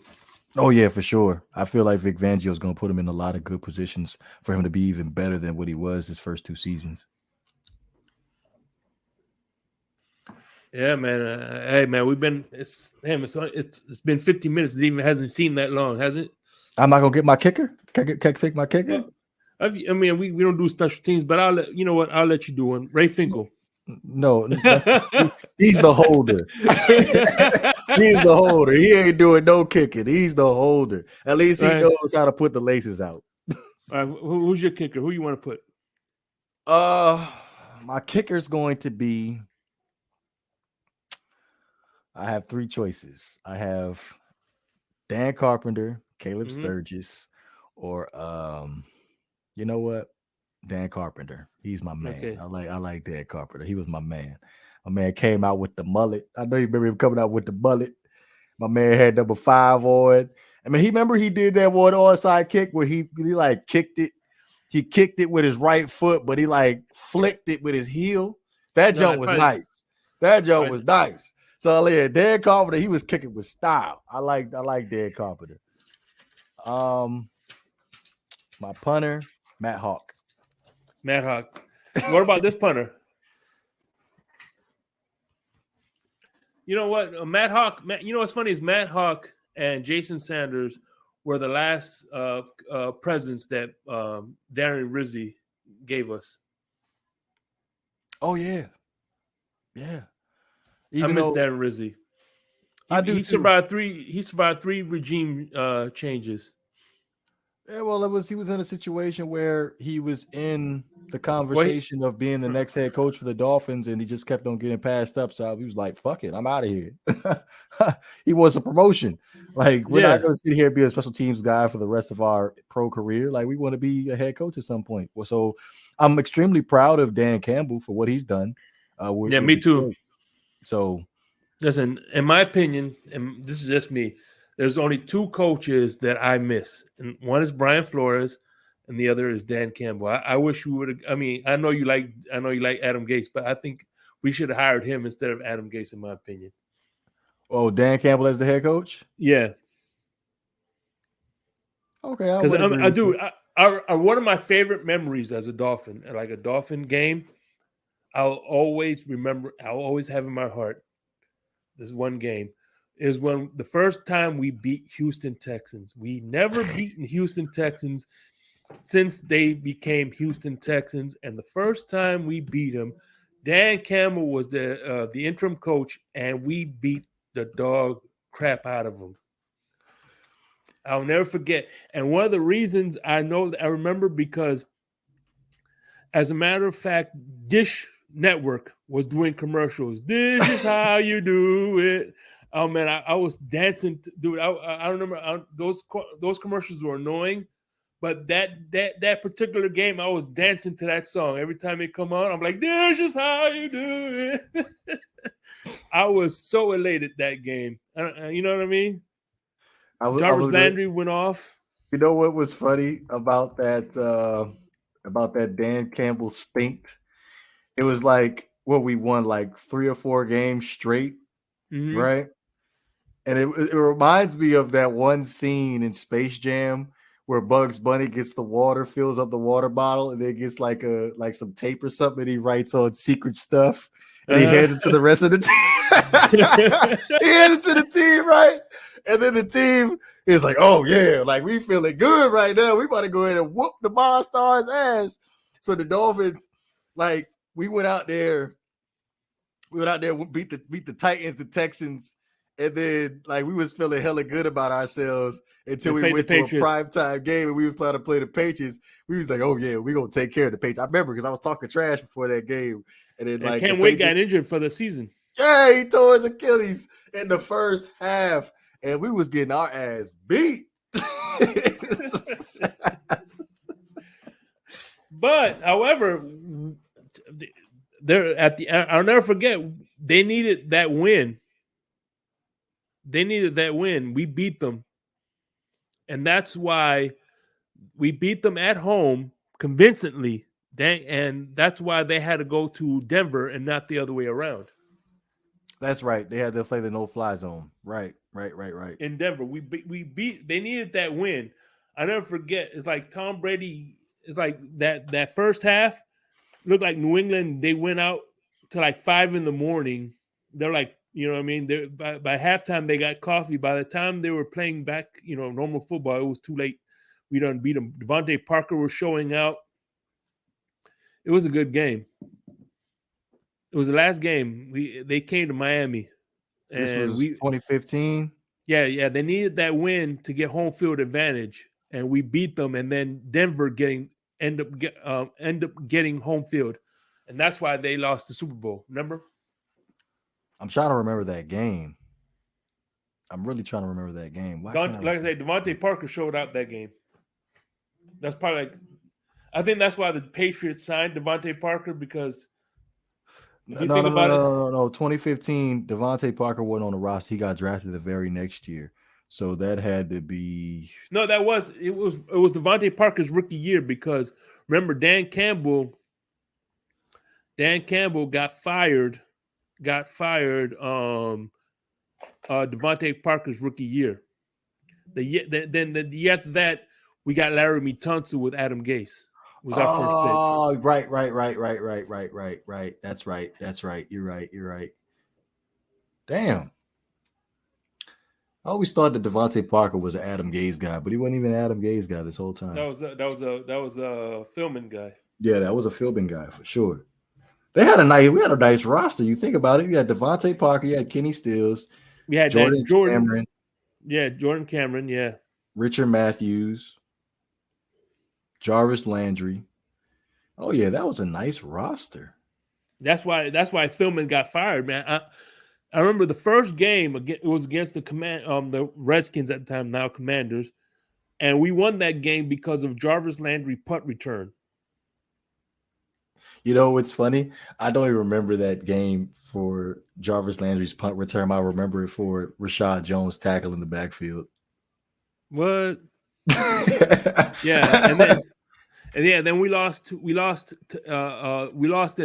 Oh yeah, for sure. I feel like Vic Fangio is going to put him in a lot of good positions for him to be even better than what he was his first two seasons. Yeah, man. Hey, man, it's been 50 minutes. It even hasn't seemed that long, has it? I'm not gonna get my kicker. Can I pick my kicker? I mean, we don't do special teams, but I'll let you do one. Ray Finkel. No, he's the holder. He's the holder. He ain't doing no kicking. He's the holder. At least he knows how to put the laces out. All right, who's your kicker? Who you want to put? My kicker's going to be. I have three choices. I have Dan Carpenter, Caleb Sturgis, or you know what? Dan Carpenter. He's my man. Okay. I like Dan Carpenter. He was my man. My man came out with the mullet. I know you remember him coming out with the mullet. My man had number 5 on. I mean, he did that one onside kick where he like kicked it. He kicked it with his right foot, but he like flicked it with his heel. That jump was nice. That jump was nice. So yeah, Dan Carpenter, he was kicking with style. I like Dan Carpenter. My punter, Matt Hawk. Matt Hawk. What about this punter? You know what? Matt Hawk. You know what's funny is Matt Hawk and Jason Sanders were the last presents that Darren Rizzi gave us. Oh yeah, yeah. I miss Darren Rizzi. I do he too. survived three. He survived three regime changes. Yeah, well, he was in a situation where he was in the conversation of being the next head coach for the Dolphins, and he just kept on getting passed up. So he was like, "Fuck it, I'm out of here." He wants a promotion. Like, we're not going to sit here and be a special teams guy for the rest of our pro career. Like, we want to be a head coach at some point. Well, so I'm extremely proud of Dan Campbell for what he's done. With me too. So, listen, in my opinion, and this is just me, there's only two coaches that I miss, and one is Brian Flores, and the other is Dan Campbell. I wish we would have. I mean, I know you like Adam Gase, but I think we should have hired him instead of Adam Gase, in my opinion. Oh, Dan Campbell as the head coach? Yeah. Okay, because I do. One of my favorite memories as a Dolphin, like a Dolphin game, I'll always remember. I'll always have in my heart. This one game is when the first time we beat Houston Texans. We never beaten Houston Texans since they became Houston Texans, and the first time we beat them, Dan Campbell was the interim coach, and we beat the dog crap out of him. I'll never forget. And one of the reasons I remember because, as a matter of fact, Dish Network was doing commercials. This is how you do it. Oh man, I was dancing, dude. I remember those commercials were annoying, but that particular game, I was dancing to that song every time it come on. I'm like, this is how you do it. I was so elated that game. You know what I mean? Jarvis Landry went off. You know what was funny about that Dan Campbell stink? It was like we won like 3 or 4 games straight, right? And it reminds me of that one scene in Space Jam where Bugs Bunny gets the water, fills up the water bottle, and then gets like some tape or something. And he writes on secret stuff, and he hands it to the rest of the team. He hands it to the team, right? And then the team is like, "Oh yeah, like we feeling good right now. We about to go ahead and whoop the Monstars' ass." So the Dolphins, like, we went out there, beat the Titans, the Texans. And then, like, we was feeling hella good about ourselves until we went to a primetime game and we were planning to play the Patriots. We was like, oh, yeah, we're going to take care of the Patriots. I remember because I was talking trash before that game. And then, like, Ken Wade got injured for the season. Yeah, he tore his Achilles in the first half. And we was getting our ass beat. But, however, I'll never forget, they needed that win. We beat them. And that's why we beat them at home convincingly. And that's why they had to go to Denver and not the other way around. That's right. They had to play the no-fly zone. Right. In Denver, we beat. They needed that win. I never forget. It's like Tom Brady. It's like that first half looked like New England. They went out to like 5 a.m. They're like, you know what I mean? By halftime, they got coffee. By the time they were playing back, normal football, it was too late. We done beat them. Devontae Parker was showing out. It was a good game. It was the last game. They came to Miami. And this was 2015? Yeah. They needed that win to get home field advantage. And we beat them. And then Denver end up getting home field. And that's why they lost the Super Bowl. Remember? I'm trying to remember that game. I'm really trying to remember that game. Like I say, Devontae Parker showed out that game. That's probably I think that's why the Patriots signed Devontae Parker because No. 2015, Devontae Parker wasn't on the roster. He got drafted the very next year. So that had to be it was Devontae Parker's rookie year because remember Dan Campbell got fired Devontae Parker's rookie year. The year after that, we got Larry Mitunsu with Adam Gase. Was our first pick. Oh, right. That's right. You're right. Damn. I always thought that Devontae Parker was an Adam Gase guy, but he wasn't even an Adam Gase guy this whole time. That was a filming guy. Yeah, that was a Philbin guy for sure. We had a nice roster. You think about it. You had Devontae Parker, you had Kenny Stills, we had Jordan Cameron. Yeah, Jordan Cameron, yeah. Richard Matthews, Jarvis Landry. Oh yeah, that was a nice roster. That's why Philbin got fired, man. I remember the first game it was against the Redskins at the time, now Commanders, and we won that game because of Jarvis Landry punt return. You know what's funny? I don't even remember that game for Jarvis Landry's punt return. I remember it for Rashad Jones tackle in the backfield. What? Yeah, and then we lost in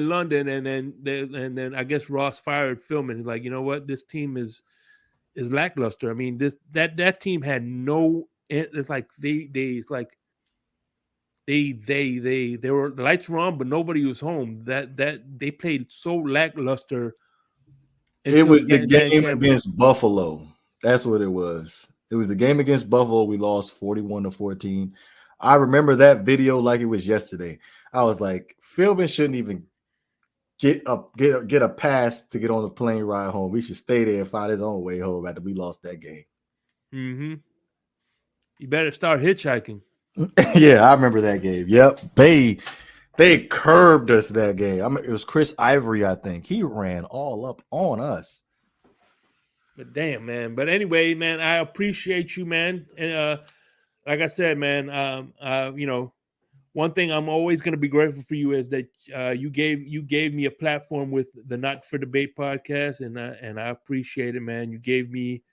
London, and then I guess Ross fired Philbin. He's like, you know what, this team is lackluster. I mean, that team had no. It's like they were, the lights were on, but nobody was home. That they played so lackluster. It was the game against Buffalo. That's what it was. It was the game against Buffalo. We lost 41-14. I remember that video like it was yesterday. I was like, Philbin shouldn't even get a pass to get on the plane ride home. We should stay there and find his own way home after we lost that game. Mm-hmm. You better start hitchhiking. Yeah, I remember that game. Yep. They curbed us that game. I mean, it was Chris Ivory, I think. He ran all up on us. But damn, man. But anyway, man, I appreciate you, man. And like I said, man, you know, one thing I'm always going to be grateful for you is that you gave me a platform with the Not for Debate podcast, and I appreciate it, man. You gave me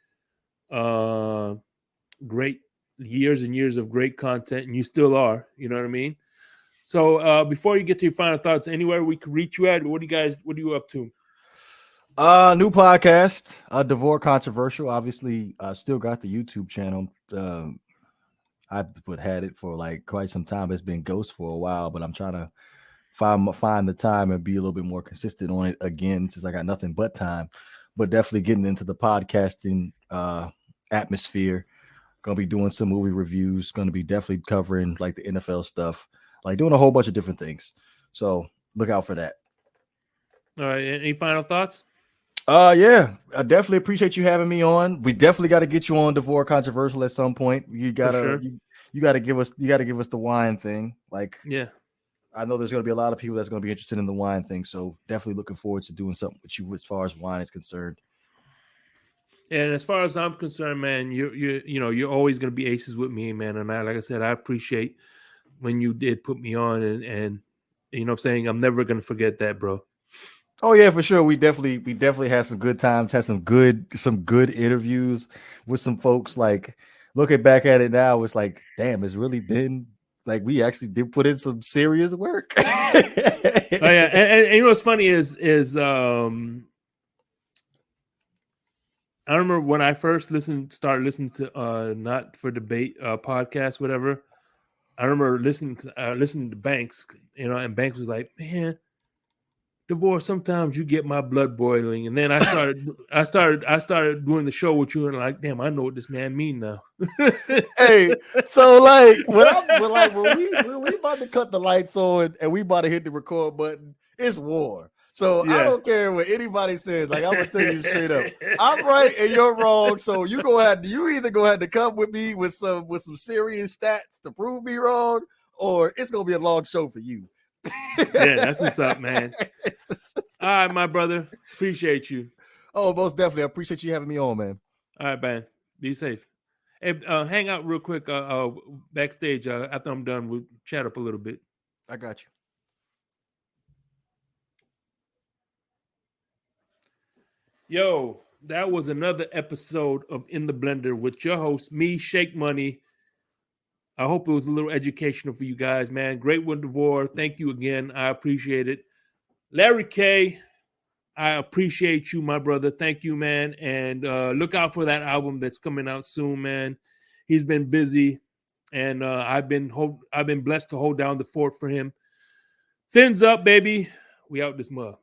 great years and years of great content, and you still are. You know what I mean? So before you get to your final thoughts, anywhere we could reach you at, what are you up to? New podcast, DeVore Controversial. Obviously, I still got the YouTube channel. I had it for like quite some time. It's been ghost for a while, but I'm trying to find the time and be a little bit more consistent on it again, since I got nothing but time. But definitely getting into the podcasting atmosphere. Gonna be doing some movie reviews. Gonna be definitely covering like the NFL stuff, like doing a whole bunch of different things. So look out for that. All right. Any final thoughts? Yeah, I definitely appreciate you having me on. We definitely got to get you on DeVore Controversial at some point. You gotta you gotta give us the wine thing. Like, yeah, I know there's gonna be a lot of people that's gonna be interested in the wine thing. So definitely looking forward to doing something with you as far as wine is concerned. And as far as I'm concerned, man, you're always gonna be aces with me, man. And like I said, I appreciate when you did put me on, and you know what I'm saying, I'm never gonna forget that, bro. Oh yeah, for sure. We definitely had some good times, had some good interviews with some folks. Like, looking back at it now, it's like, damn, it's really been like we actually did put in some serious work. Oh yeah, and you know what's funny is I remember when I first started listening to Not for Debate podcast, whatever. I remember listening to Banks, you know, and Banks was like, man, DeVore, sometimes you get my blood boiling. And then I started doing the show with you, and like, damn, I know what this man mean now. Hey, so like when we about to cut the lights on and we about to hit the record button, it's war. So yeah. I don't care what anybody says. Like, I'm gonna tell you straight up, I'm right and you're wrong. So you either go ahead to come with me with some serious stats to prove me wrong, or it's gonna be a long show for you. Yeah, that's what's up, man. All right, my brother. Appreciate you. Oh, most definitely. I appreciate you having me on, man. All right, man. Be safe. Hey, hang out real quick backstage after I'm done. We'll chat up a little bit. I got you. Yo, that was another episode of In the Blender with your host, me, Shake Money. I hope it was a little educational for you guys, man. Great one, DeVore. Thank you again. I appreciate it. Larry K, I appreciate you, my brother. Thank you, man. And look out for that album that's coming out soon, man. He's been busy, and I've been blessed to hold down the fort for him. Fins up, baby. We out this mug.